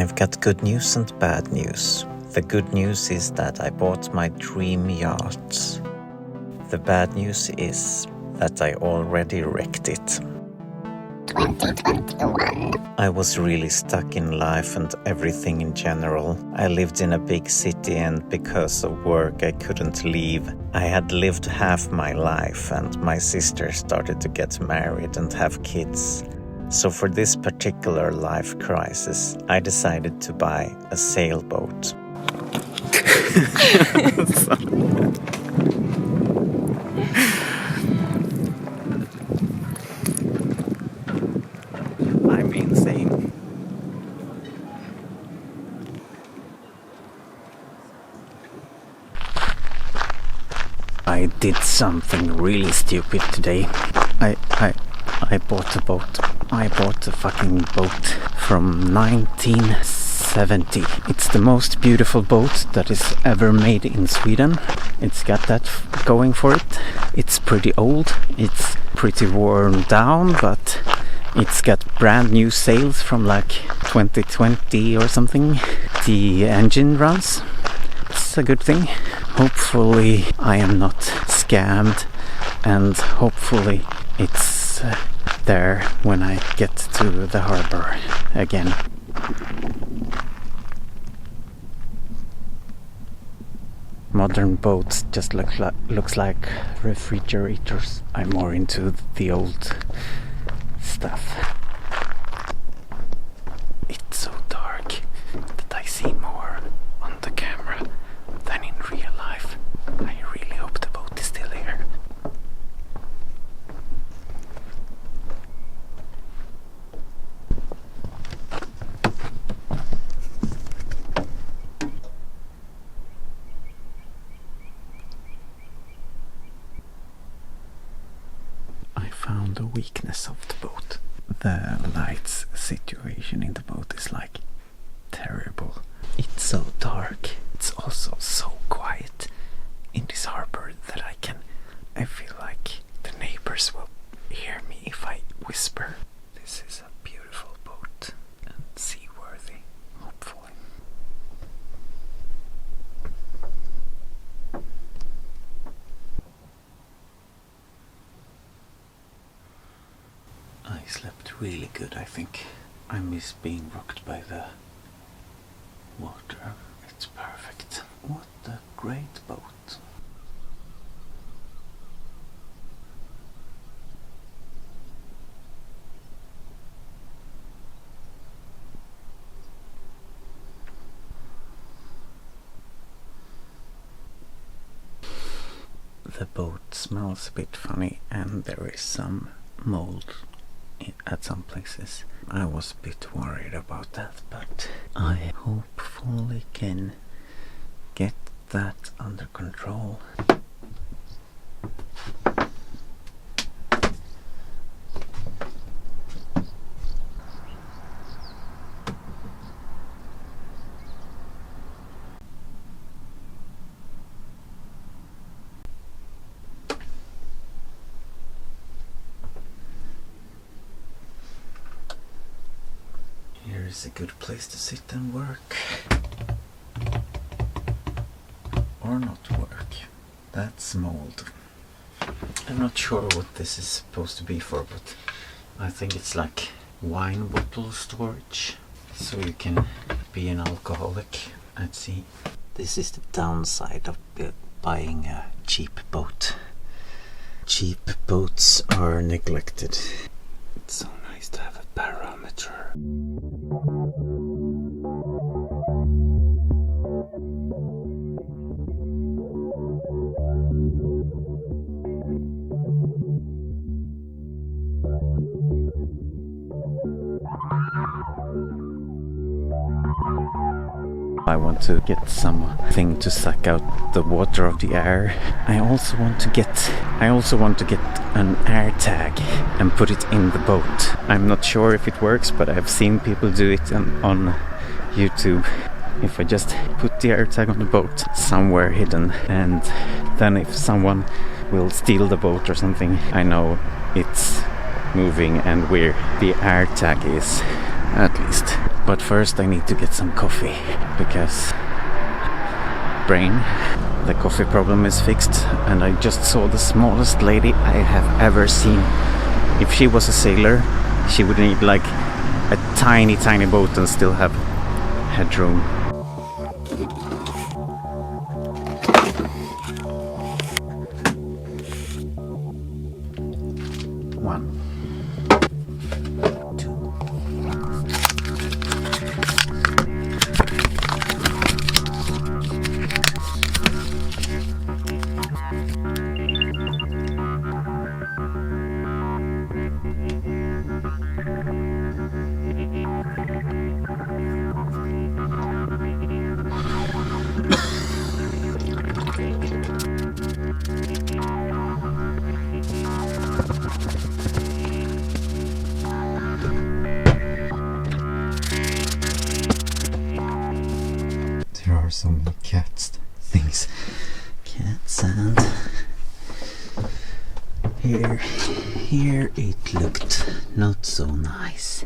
I've got good news and bad news. The good news is that I bought my dream yacht. The bad news is that I already wrecked it. 2021. I was really stuck in life and everything in general. I lived in a big city and because of work I couldn't leave. I had lived half my life and my sister started to get married and have kids. So for this particular life crisis, I decided to buy a sailboat. I'm insane. I did something really stupid today. I bought a boat. I bought a fucking boat from 1970. It's the most beautiful boat that is ever made in Sweden. It's got that going for it. It's pretty old. It's pretty worn down, but it's got brand new sails from like 2020 or something. The engine runs. It's a good thing. Hopefully I am not scammed, and hopefully it's there when I get to the harbor again. Modern boats just looks like refrigerators. I'm more into the old stuff. It's so dark that I see more on the camera than in real life. I really hope the boat is still here. Found the weakness of the boat. The lights situation in the boat is like terrible. It's so dark. It's also so quiet in this harbor that I feel like the neighbors will hear me if I whisper. This is a beautiful boat and seaworthy, hopefully. I slept really good, I think. I miss being rocked by the water. It's perfect. What a great boat. The boat smells a bit funny and there is some mold at some places. I was a bit worried about that, but I hopefully can get that under control. Is a good place to sit and work. Or not work. That's mold. I'm not sure what this is supposed to be for, but I think it's like wine bottle storage. So you can be an alcoholic at sea. This is the downside of buying a cheap boat. Cheap boats are neglected. It's so nice to have a barometer. I want to get something to suck out the water of the air. I also want to get an air tag and put it in the boat. I'm not sure if it works, but I've seen people do it on YouTube. If I just put the air tag on the boat somewhere hidden, and then if someone will steal the boat or something, I know it's moving and where the air tag is. at least. But first I need to get some coffee, because brain, the coffee problem is fixed, and I just saw the smallest lady I have ever seen. If she was a sailor, she would need like a tiny boat and still have headroom. One. There are some cat things. Cats, and here it looked not so nice.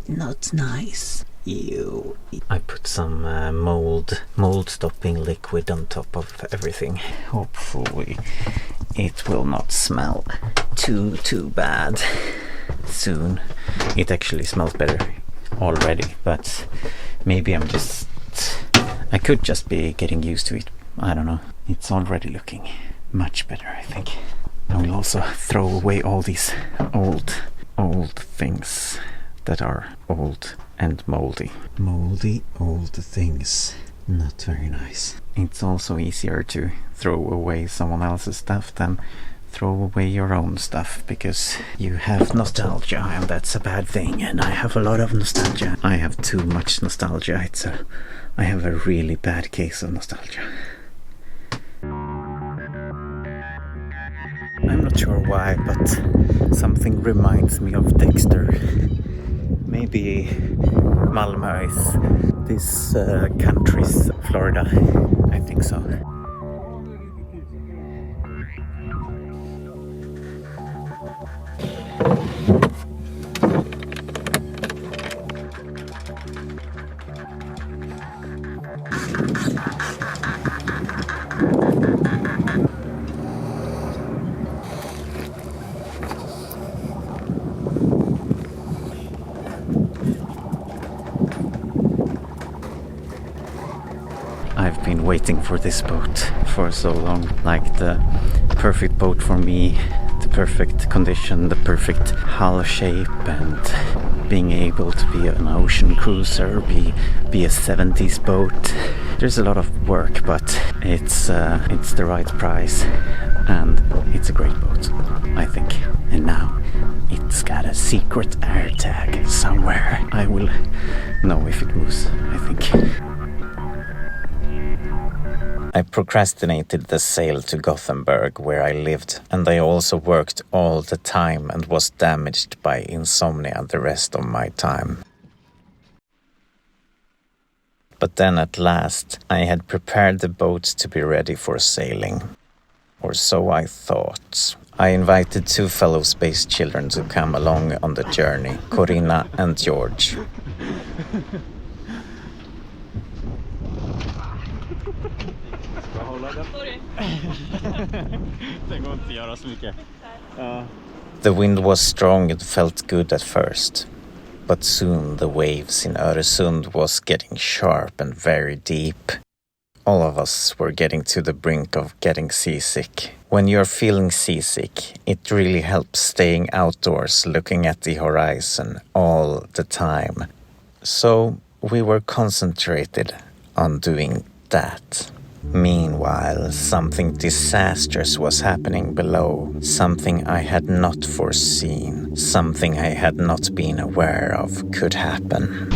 Not nice. Ew. I put some mold stopping liquid on top of everything. Hopefully it will not smell too bad soon. It actually smells better already, but maybe I could just be getting used to it. I don't know. It's already looking much better, I think. I will also throw away all these old things that are old and moldy. Moldy old things. Not very nice. It's also easier to throw away someone else's stuff than throw away your own stuff, because you have nostalgia, and that's a bad thing, and I have a lot of nostalgia. I have too much nostalgia. I have a really bad case of nostalgia. I'm not sure why, but something reminds me of Dexter. Maybe Malmö is this country's Florida. I think so. I've been waiting for this boat for so long, like the perfect boat for me, the perfect condition, the perfect hull shape, and being able to be an ocean cruiser, be a 70s boat. There's a lot of work, but it's the right price, and it's a great boat, I think. And now it's got a secret air tag somewhere. I will know if it moves, I think. I procrastinated the sail to Gothenburg, where I lived, and I also worked all the time and was damaged by insomnia the rest of my time. But then at last I had prepared the boat to be ready for sailing. Or so I thought. I invited 2 fellow space children to come along on the journey, Corinna and George. The wind was strong and felt good at first, but soon the waves in Öresund was getting sharp and very deep. All of us were getting to the brink of getting seasick. When you're feeling seasick, it really helps staying outdoors, looking at the horizon all the time. So we were concentrated on doing that. Meanwhile, something disastrous was happening below, something I had not foreseen, something I had not been aware of could happen.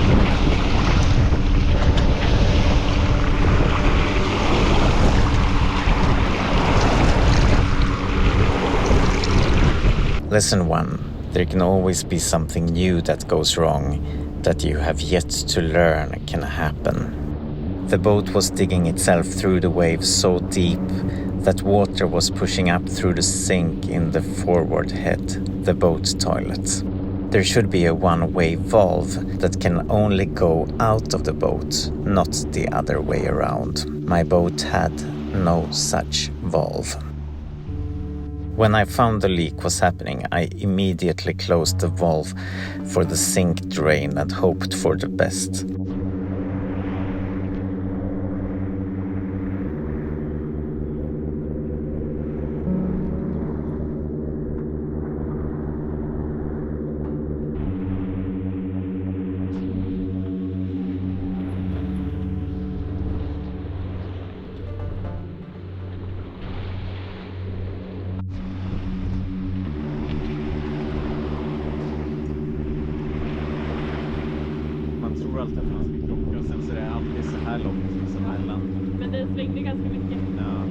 Lesson 1. There can always be something new that goes wrong, that you have yet to learn can happen. The boat was digging itself through the waves so deep that water was pushing up through the sink in the forward head, the boat toilet. There should be a one-way valve that can only go out of the boat, not the other way around. My boat had no such valve. When I found the leak was happening, I immediately closed the valve for the sink drain and hoped for the best. Allt att man ska krocka och sen så är det alltid så här långt som mellan. Men den svängde ganska mycket. Ja.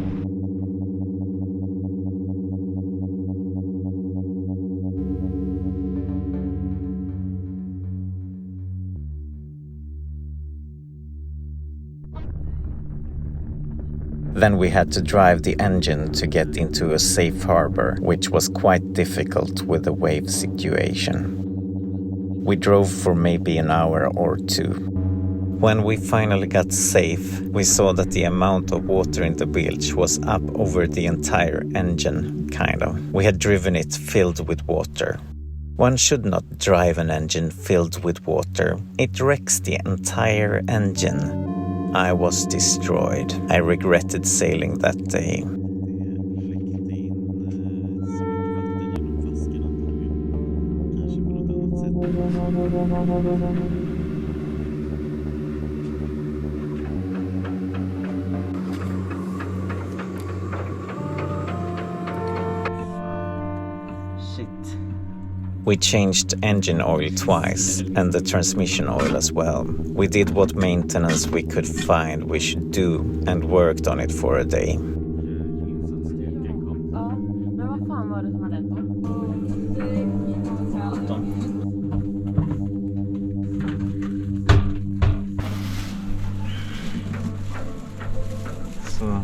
Then we had to drive the engine to get into a safe harbor, which was quite difficult with the wave situation. We drove for maybe an hour or two. When we finally got safe, we saw that the amount of water in the bilge was up over the entire engine, kind of. We had driven it filled with water. One should not drive an engine filled with water. It wrecks the entire engine. I was destroyed. I regretted sailing that day. Shit. We changed engine oil twice and the transmission oil as well. We did what maintenance we could find we should do and worked on it for a day. Ja, men vad fan var det som hade hänt då? Så.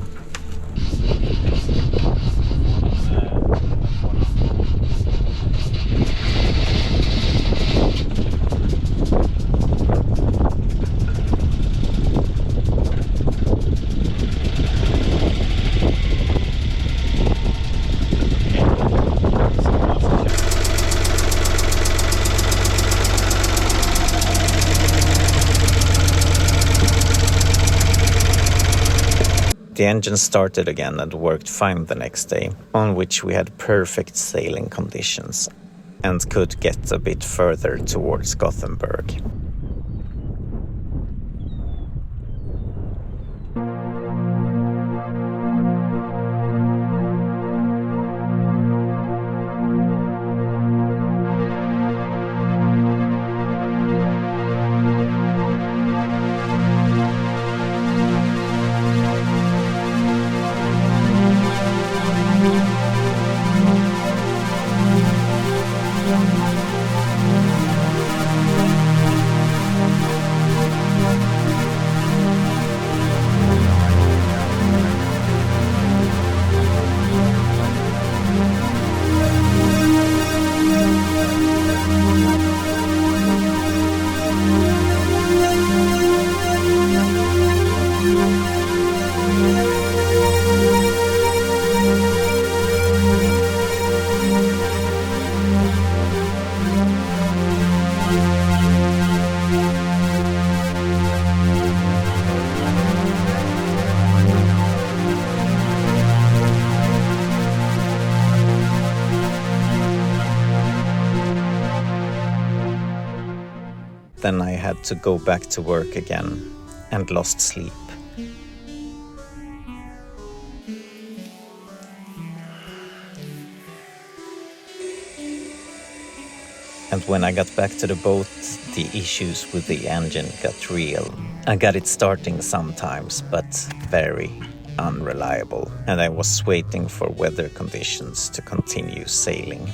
The engine started again and worked fine the next day, on which we had perfect sailing conditions and could get a bit further towards Gothenburg. Then I had to go back to work again and lost sleep. And when I got back to the boat, the issues with the engine got real. I got it starting sometimes, but very unreliable, and I was waiting for weather conditions to continue sailing.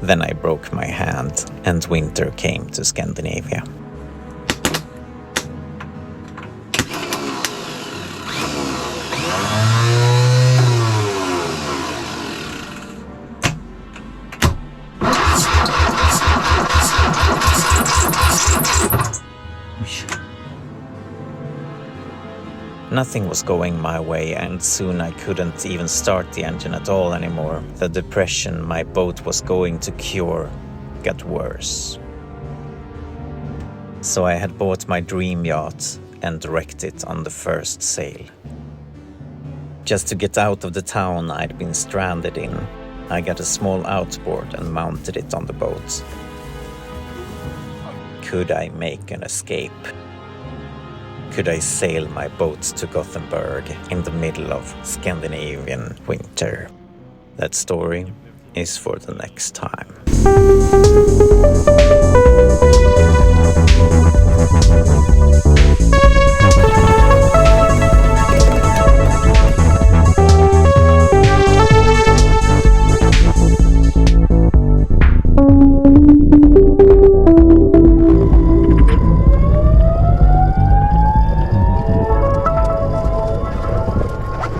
Then I broke my hand and winter came to Scandinavia. Nothing was going my way, and soon I couldn't even start the engine at all anymore. The depression my boat was going to cure got worse. So I had bought my dream yacht and wrecked it on the first sail. Just to get out of the town I'd been stranded in, I got a small outboard and mounted it on the boat. Could I make an escape? Could I sail my boat to Gothenburg in the middle of Scandinavian winter? That story is for the next time.